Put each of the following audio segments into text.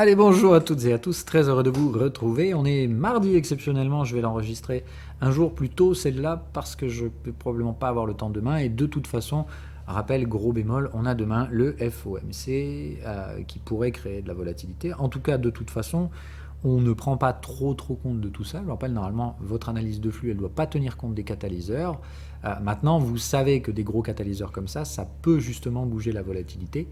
Allez, bonjour à toutes et à tous, très heureux de vous retrouver. On est mardi exceptionnellement, je vais l'enregistrer un jour plus tôt, celle-là, parce que je ne peux probablement pas avoir le temps demain. Et de toute façon, rappel, gros bémol, on a demain le FOMC qui pourrait créer de la volatilité. En tout cas, de toute façon, on ne prend pas trop compte de tout ça. Je rappelle, normalement, votre analyse de flux, elle ne doit pas tenir compte des catalyseurs. Maintenant, vous savez que des gros catalyseurs comme ça peut justement bouger la volatilité.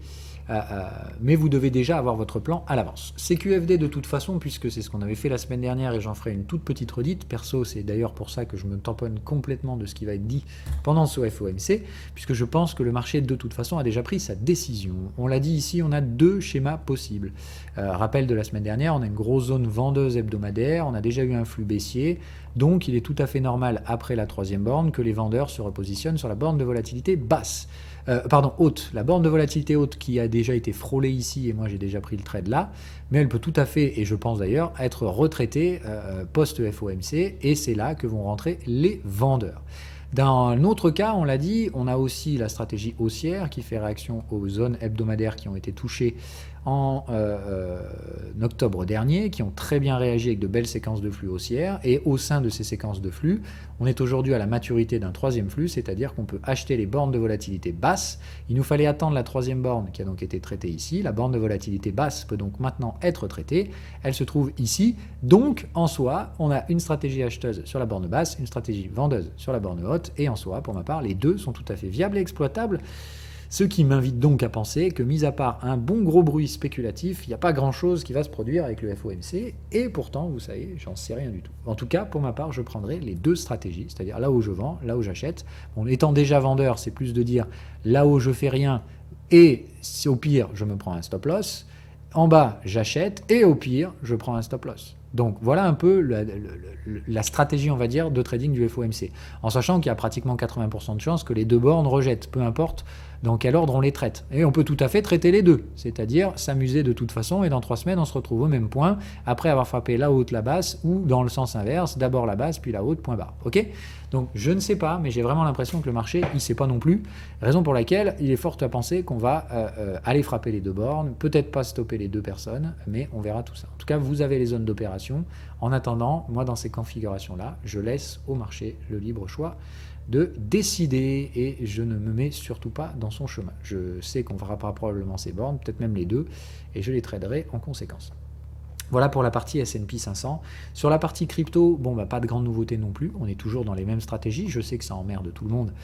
Mais vous devez déjà avoir votre plan à l'avance. CQFD de toute façon, puisque c'est ce qu'on avait fait la semaine dernière et j'en ferai une toute petite redite. Perso, c'est d'ailleurs pour ça que je me tamponne complètement de ce qui va être dit pendant ce FOMC, puisque je pense que le marché de toute façon a déjà pris sa décision. On l'a dit ici, on a deux schémas possibles. Rappel de la semaine dernière, on a une grosse zone vendeuse hebdomadaire, on a déjà eu un flux baissier, donc il est tout à fait normal après la troisième borne que les vendeurs se repositionnent sur la borne de volatilité basse. Haute. La borne de volatilité haute qui a déjà été frôlée ici, et moi j'ai déjà pris le trade là, mais elle peut tout à fait, et je pense d'ailleurs, être retraitée post-FOMC, et c'est là que vont rentrer les vendeurs. Dans un autre cas, on l'a dit, on a aussi la stratégie haussière qui fait réaction aux zones hebdomadaires qui ont été touchées en octobre dernier, qui ont très bien réagi avec de belles séquences de flux haussières. Et au sein de ces séquences de flux, on est aujourd'hui à la maturité d'un troisième flux, c'est-à-dire qu'on peut acheter les bornes de volatilité basses. Il nous fallait attendre la troisième borne qui a donc été traitée ici. La borne de volatilité basse peut donc maintenant être traitée. Elle se trouve ici. Donc, en soi, on a une stratégie acheteuse sur la borne basse, une stratégie vendeuse sur la borne haute. Et en soi, pour ma part, les deux sont tout à fait viables et exploitables. Ce qui m'invite donc à penser que, mis à part un bon gros bruit spéculatif, il n'y a pas grand-chose qui va se produire avec le FOMC, et pourtant, vous savez, j'en sais rien du tout. En tout cas, pour ma part, je prendrai les deux stratégies, c'est-à-dire là où je vends, là où j'achète. Bon, étant déjà vendeur, c'est plus de dire là où je fais rien, et au pire, je me prends un stop loss. En bas, j'achète, et au pire, je prends un stop loss. Donc voilà un peu la stratégie, on va dire, de trading du FOMC, en sachant qu'il y a pratiquement 80% de chances que les deux bornes rejettent, peu importe dans quel ordre on les traite. Et on peut tout à fait traiter les deux, c'est-à-dire s'amuser de toute façon, et dans 3 semaines, on se retrouve au même point, après avoir frappé la haute, la basse, ou dans le sens inverse, d'abord la basse, puis la haute, point barre. Ok ? Donc je ne sais pas, mais j'ai vraiment l'impression que le marché, il ne sait pas non plus, raison pour laquelle il est fort à penser qu'on va aller frapper les deux bornes, peut-être pas stopper les deux personnes, mais on verra tout ça. En tout cas, vous avez les zones d'opération. En attendant, moi, dans ces configurations-là, je laisse au marché le libre choix de décider, et je ne me mets surtout pas dans son chemin. Je sais qu'on frappera probablement ces bornes, peut-être même les deux, et je les traderai en conséquence. Voilà pour la partie S&P 500. Sur la partie crypto, bon, pas de grande nouveauté non plus. On est toujours dans les mêmes stratégies. Je sais que ça emmerde tout le monde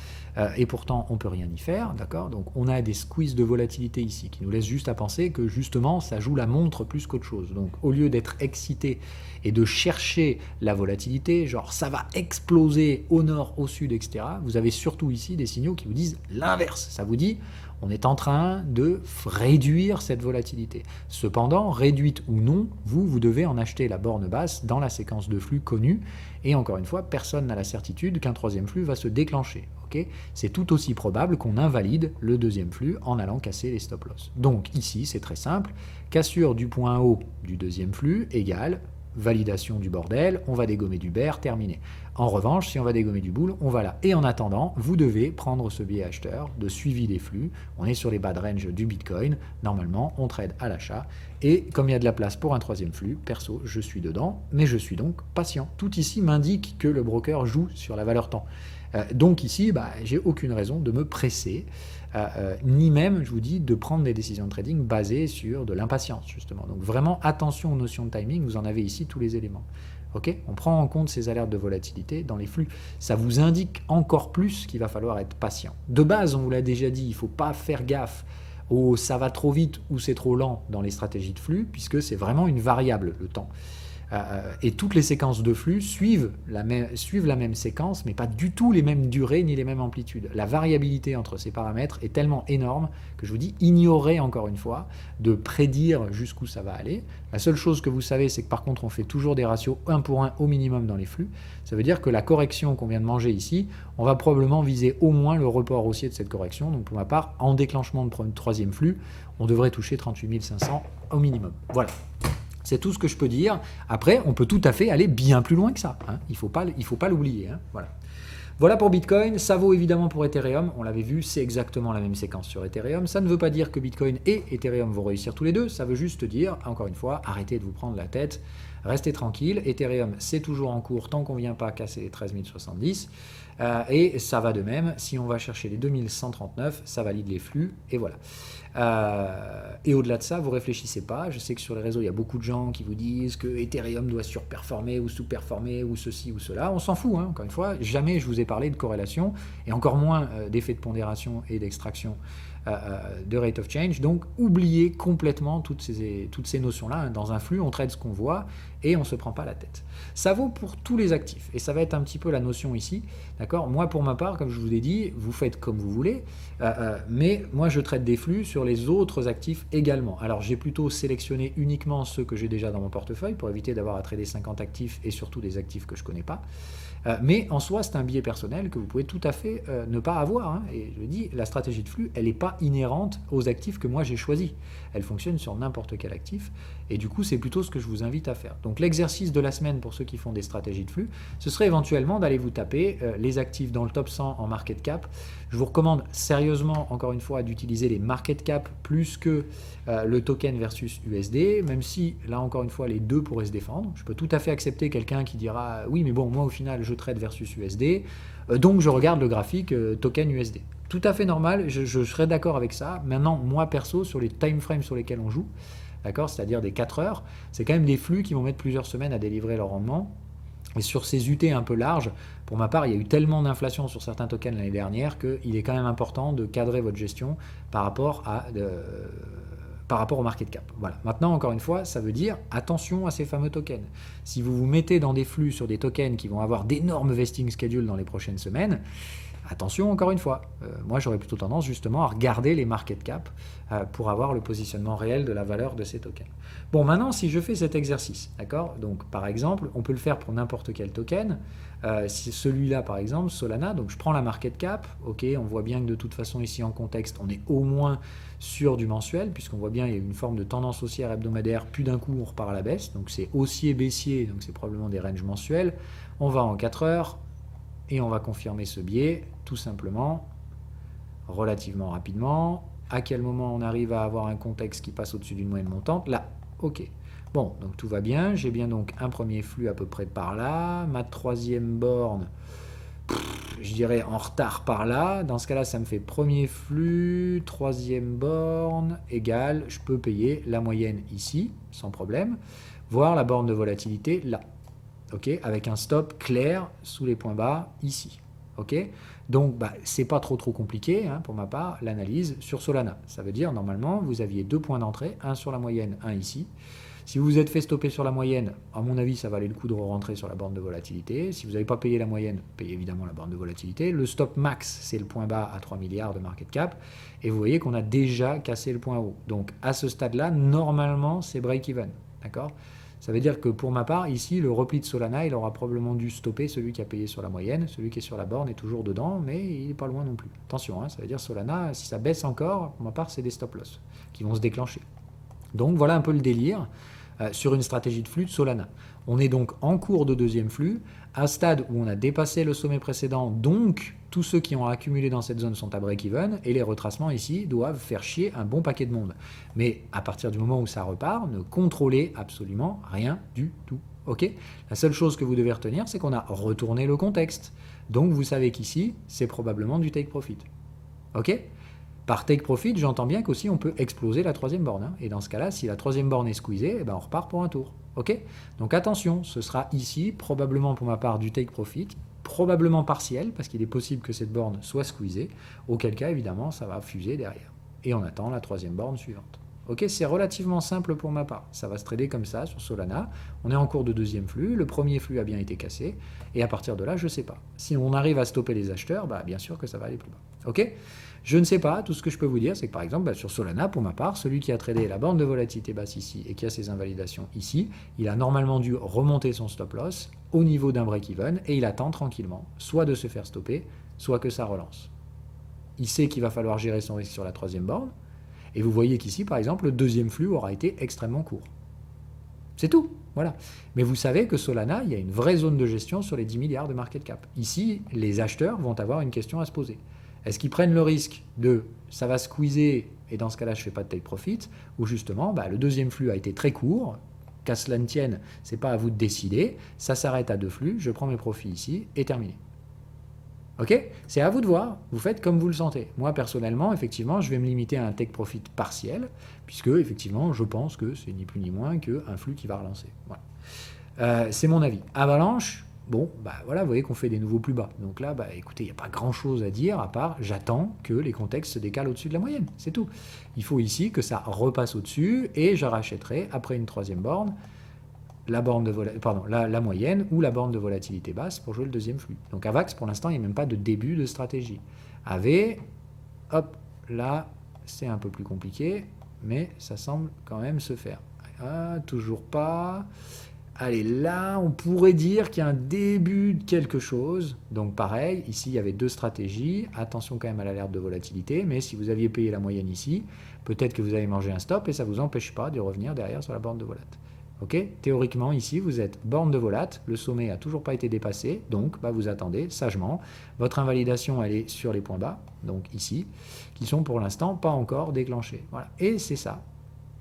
et pourtant on peut rien y faire, d'accord ? Donc on a des squeezes de volatilité ici qui nous laissent juste à penser que justement ça joue la montre plus qu'autre chose. Donc au lieu d'être excité et de chercher la volatilité, genre ça va exploser au nord, au sud, etc., vous avez surtout ici des signaux qui vous disent l'inverse. Ça vous dit on est en train de réduire cette volatilité. Cependant, réduite ou non, vous devez en acheter la borne basse dans la séquence de flux connue. Et encore une fois, personne n'a la certitude qu'un troisième flux va se déclencher. Okay ? C'est tout aussi probable qu'on invalide le deuxième flux en allant casser les stop loss. Donc ici, c'est très simple. Cassure du point haut du deuxième flux égale validation du bordel, on va dégommer du bear, terminé. En revanche, si on va dégommer du bull, on va là. Et en attendant, vous devez prendre ce biais acheteur de suivi des flux. On est sur les bad range du Bitcoin. Normalement, on trade à l'achat. Et comme il y a de la place pour un troisième flux, perso, je suis dedans, mais je suis donc patient. Tout ici m'indique que le broker joue sur la valeur temps. Donc ici, j'ai aucune raison de me presser, ni même, je vous dis, de prendre des décisions de trading basées sur de l'impatience, justement. Donc vraiment, attention aux notions de timing, vous en avez ici tous les éléments. Okay ? On prend en compte ces alertes de volatilité dans les flux. Ça vous indique encore plus qu'il va falloir être patient. De base, on vous l'a déjà dit, il ne faut pas faire gaffe au ça va trop vite ou c'est trop lent dans les stratégies de flux, puisque c'est vraiment une variable, le temps. Et toutes les séquences de flux suivent la même séquence, mais pas du tout les mêmes durées ni les mêmes amplitudes. La variabilité entre ces paramètres est tellement énorme que je vous dis, ignorez encore une fois de prédire jusqu'où ça va aller. La seule chose que vous savez, c'est que par contre, on fait toujours des ratios 1 pour 1 au minimum dans les flux. Ça veut dire que la correction qu'on vient de manger ici, on va probablement viser au moins le report haussier de cette correction. Donc pour ma part, en déclenchement de troisième flux, on devrait toucher 38 500 au minimum. Voilà. C'est tout ce que je peux dire. Après, on peut tout à fait aller bien plus loin que ça. Hein. Il faut pas l'oublier. Hein. Voilà. Voilà pour Bitcoin, ça vaut évidemment pour Ethereum, on l'avait vu, c'est exactement la même séquence sur Ethereum. Ça ne veut pas dire que Bitcoin et Ethereum vont réussir tous les deux, ça veut juste dire, encore une fois, arrêtez de vous prendre la tête, restez tranquille. Ethereum, c'est toujours en cours tant qu'on ne vient pas casser les 13 070. Et ça va de même, si on va chercher les 2139, ça valide les flux, et voilà. Et au-delà de ça, vous réfléchissez pas. Je sais que sur les réseaux, il y a beaucoup de gens qui vous disent que Ethereum doit surperformer ou sous-performer ou ceci ou cela. On s'en fout, hein, encore une fois. Jamais je vous ai parlé de corrélation et encore moins d'effet de pondération et d'extraction de rate of change. Donc, oubliez complètement toutes ces notions-là. Hein. Dans un flux, on traite ce qu'on voit et on ne se prend pas la tête. Ça vaut pour tous les actifs. Et ça va être un petit peu la notion ici. D'accord ? Moi, pour ma part, comme je vous ai dit, vous faites comme vous voulez. Mais moi, je traite des flux sur les autres actifs également. Alors, j'ai plutôt sélectionné uniquement ceux que j'ai déjà dans mon portefeuille pour éviter d'avoir à trader 50 actifs et surtout des actifs que je ne connais pas. Mais en soi, c'est un biais personnel que vous pouvez tout à fait ne pas avoir. Hein. Et je le dis, la stratégie de flux, elle n'est pas inhérente aux actifs que moi j'ai choisis. Elle fonctionne sur n'importe quel actif. Et du coup, c'est plutôt ce que je vous invite à faire. Donc l'exercice de la semaine pour ceux qui font des stratégies de flux, ce serait éventuellement d'aller vous taper les actifs dans le top 100 en market cap. Je vous recommande sérieusement, encore une fois, d'utiliser les market cap plus que le token versus USD, même si, là encore une fois, les deux pourraient se défendre. Je peux tout à fait accepter quelqu'un qui dira « Oui, mais bon, moi au final, je trade versus USD, donc je regarde le graphique token USD ». Tout à fait normal, je serais d'accord avec ça. Maintenant, moi perso, sur les time frames sur lesquels on joue, d'accord, c'est-à-dire des 4 heures, c'est quand même des flux qui vont mettre plusieurs semaines à délivrer leur rendement. Et sur ces UT un peu larges, pour ma part, il y a eu tellement d'inflation sur certains tokens l'année dernière qu'il est quand même important de cadrer votre gestion par rapport au market cap. Voilà. Maintenant, encore une fois, ça veut dire attention à ces fameux tokens. Si vous vous mettez dans des flux sur des tokens qui vont avoir d'énormes vesting schedules dans les prochaines semaines, attention, encore une fois, moi j'aurais plutôt tendance justement à regarder les market cap pour avoir le positionnement réel de la valeur de ces tokens. Bon, maintenant, si je fais cet exercice, d'accord, donc par exemple, on peut le faire pour n'importe quel token. Si celui-là, par exemple, Solana, donc je prends la market cap, ok, on voit bien que de toute façon ici en contexte, on est au moins sur du mensuel, puisqu'on voit bien il y a une forme de tendance haussière hebdomadaire, puis d'un coup on repart à la baisse, donc c'est haussier-baissier, donc c'est probablement des ranges mensuels. On va en 4 heures, et on va confirmer ce biais, tout simplement, relativement rapidement. À quel moment on arrive à avoir un contexte qui passe au-dessus d'une moyenne montante? Là, ok. Bon, donc tout va bien. J'ai bien donc un premier flux à peu près par là. Ma troisième borne, je dirais en retard par là. Dans ce cas-là, ça me fait premier flux, troisième borne, égale, je peux payer la moyenne ici, sans problème, voire la borne de volatilité là. Okay, avec un stop clair sous les points bas ici. Okay, donc, c'est pas trop compliqué hein, pour ma part, l'analyse sur Solana. Ça veut dire, normalement, vous aviez 2 points d'entrée, un sur la moyenne, un ici. Si vous vous êtes fait stopper sur la moyenne, à mon avis, ça valait le coup de rentrer sur la borne de volatilité. Si vous n'avez pas payé la moyenne, payez évidemment la borne de volatilité. Le stop max, c'est le point bas à 3 milliards de market cap. Et vous voyez qu'on a déjà cassé le point haut. Donc, à ce stade-là, normalement, c'est break-even. D'accord ? Ça veut dire que pour ma part, ici, le repli de Solana, il aura probablement dû stopper celui qui a payé sur la moyenne. Celui qui est sur la borne est toujours dedans, mais il n'est pas loin non plus. Attention, hein, ça veut dire Solana, si ça baisse encore, pour ma part, c'est des stop-loss qui vont se déclencher. Donc voilà un peu le délire sur une stratégie de flux de Solana. On est donc en cours de deuxième flux, à stade où on a dépassé le sommet précédent, donc tous ceux qui ont accumulé dans cette zone sont à break-even, et les retracements ici doivent faire chier un bon paquet de monde. Mais à partir du moment où ça repart, ne contrôlez absolument rien du tout. Okay, la seule chose que vous devez retenir, c'est qu'on a retourné le contexte. Donc vous savez qu'ici, c'est probablement du take profit. Ok ? Par take profit, j'entends bien qu'aussi on peut exploser la troisième borne. Hein. Et dans ce cas-là, si la troisième borne est squeezée, on repart pour un tour. Ok ? Donc attention, ce sera ici, probablement pour ma part, du take profit, probablement partiel, parce qu'il est possible que cette borne soit squeezée, auquel cas, évidemment, ça va fuser derrière. Et on attend la troisième borne suivante. Ok, c'est relativement simple pour ma part. Ça va se trader comme ça sur Solana. On est en cours de deuxième flux. Le premier flux a bien été cassé. Et à partir de là, je ne sais pas. Si on arrive à stopper les acheteurs, bien sûr que ça va aller plus bas. Ok ? Je ne sais pas. Tout ce que je peux vous dire, c'est que par exemple, sur Solana, pour ma part, celui qui a tradé la borne de volatilité basse ici et qui a ses invalidations ici, il a normalement dû remonter son stop loss au niveau d'un break-even et il attend tranquillement, soit de se faire stopper, soit que ça relance. Il sait qu'il va falloir gérer son risque sur la troisième borne. Et vous voyez qu'ici, par exemple, le deuxième flux aura été extrêmement court. C'est tout, voilà. Mais vous savez que Solana, il y a une vraie zone de gestion sur les 10 milliards de market cap. Ici, les acheteurs vont avoir une question à se poser. Est-ce qu'ils prennent le risque de ça va squeezer et dans ce cas-là, je ne fais pas de take profit, ou justement, le deuxième flux a été très court, qu'à cela ne tienne, ce n'est pas à vous de décider, ça s'arrête à 2 flux, je prends mes profits ici et terminé. Ok? C'est à vous de voir, vous faites comme vous le sentez. Moi, personnellement, effectivement, je vais me limiter à un take profit partiel, puisque, effectivement, je pense que c'est ni plus ni moins qu'un flux qui va relancer. Voilà. C'est mon avis. Avalanche, bon, voilà, vous voyez qu'on fait des nouveaux plus bas. Donc là, écoutez, il n'y a pas grand-chose à dire, à part j'attends que les contextes se décalent au-dessus de la moyenne, c'est tout. Il faut ici que ça repasse au-dessus, et je rachèterai, après une troisième borne, la moyenne ou la borne de volatilité basse pour jouer le deuxième flux. Donc AVAX, pour l'instant, il n'y a même pas de début de stratégie. AV, hop, là, c'est un peu plus compliqué, mais ça semble quand même se faire. Ah, toujours pas. Allez, là, on pourrait dire qu'il y a un début de quelque chose. Donc pareil, ici, il y avait 2 stratégies. Attention quand même à l'alerte de volatilité, mais si vous aviez payé la moyenne ici, peut-être que vous avez mangé un stop et ça ne vous empêche pas de revenir derrière sur la borne de volate. Okay, théoriquement, ici, vous êtes borne de volate, le sommet n'a toujours pas été dépassé, donc vous attendez sagement. Votre invalidation, elle est sur les points bas, donc ici, qui sont pour l'instant pas encore déclenchés. Voilà. Et c'est ça,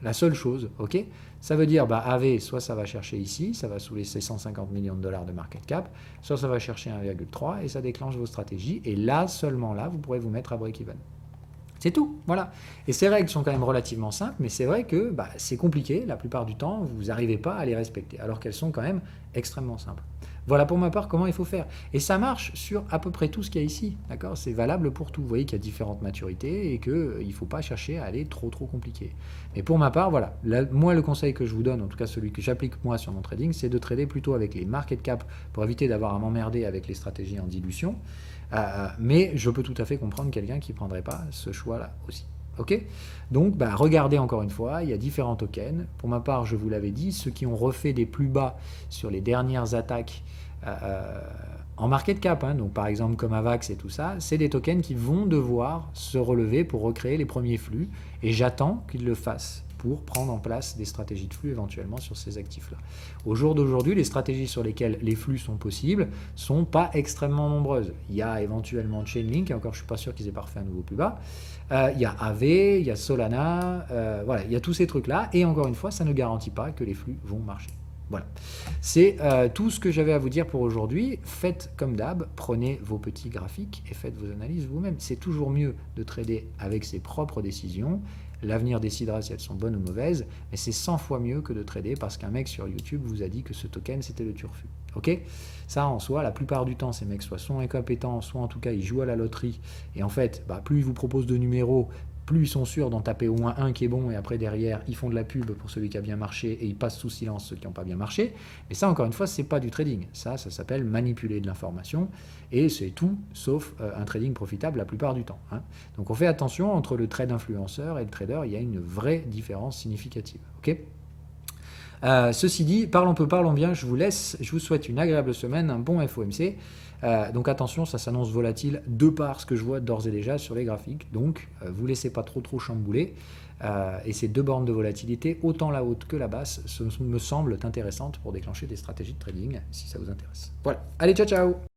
la seule chose. Ok, ça veut dire, AV, soit ça va chercher ici, ça va saouler ces 150 millions de dollars de market cap, soit ça va chercher 1,3 et ça déclenche vos stratégies. Et là, seulement là, vous pourrez vous mettre à break-even. C'est tout, voilà. Et ces règles sont quand même relativement simples, mais c'est vrai que c'est compliqué. La plupart du temps, vous n'arrivez pas à les respecter, alors qu'elles sont quand même extrêmement simples. Voilà pour ma part comment il faut faire. Et ça marche sur à peu près tout ce qu'il y a ici. D'accord ? C'est valable pour tout. Vous voyez qu'il y a différentes maturités et qu'il ne faut pas chercher à aller trop compliqué. Mais pour ma part, voilà. Moi, le conseil que je vous donne, en tout cas celui que j'applique moi sur mon trading, c'est de trader plutôt avec les market cap pour éviter d'avoir à m'emmerder avec les stratégies en dilution. Mais je peux tout à fait comprendre quelqu'un qui ne prendrait pas ce choix-là aussi. Ok ? Donc, regardez encore une fois, il y a différents tokens. Pour ma part, je vous l'avais dit, ceux qui ont refait des plus bas sur les dernières attaques en market cap, donc par exemple comme AVAX et tout ça, c'est des tokens qui vont devoir se relever pour recréer les premiers flux. Et j'attends qu'ils le fassent pour prendre en place des stratégies de flux éventuellement sur ces actifs-là. Au jour d'aujourd'hui, les stratégies sur lesquelles les flux sont possibles sont pas extrêmement nombreuses. Il y a éventuellement Chainlink, et encore je suis pas sûr qu'ils aient pas refait un nouveau plus bas. Il y a AV, il y a Solana, voilà, il y a tous ces trucs-là, et encore une fois, ça ne garantit pas que les flux vont marcher. Voilà, c'est tout ce que j'avais à vous dire pour aujourd'hui. Faites comme d'hab, prenez vos petits graphiques et faites vos analyses vous-même. C'est toujours mieux de trader avec ses propres décisions. L'avenir décidera si elles sont bonnes ou mauvaises, mais c'est 100 fois mieux que de trader parce qu'un mec sur YouTube vous a dit que ce token c'était le turfu. Ok ? Ça en soi, la plupart du temps, ces mecs soit sont incompétents, soit en tout cas ils jouent à la loterie. Et en fait, plus ils vous proposent de numéros, plus ils sont sûrs d'en taper au moins un qui est bon, et après derrière, ils font de la pub pour celui qui a bien marché, et ils passent sous silence ceux qui n'ont pas bien marché. Mais ça, encore une fois, c'est pas du trading. Ça s'appelle manipuler de l'information, et c'est tout, sauf un trading profitable la plupart du temps. Donc on fait attention, entre le trade influenceur et le trader, il y a une vraie différence significative. Ok ? Ceci dit, parlons peu, parlons bien, je vous laisse, je vous souhaite une agréable semaine, un bon FOMC. Donc attention, ça s'annonce volatile de par ce que je vois d'ores et déjà sur les graphiques. Donc vous laissez pas trop chambouler. Et ces 2 bornes de volatilité, autant la haute que la basse, me semblent intéressantes pour déclencher des stratégies de trading si ça vous intéresse. Voilà, allez, ciao ciao.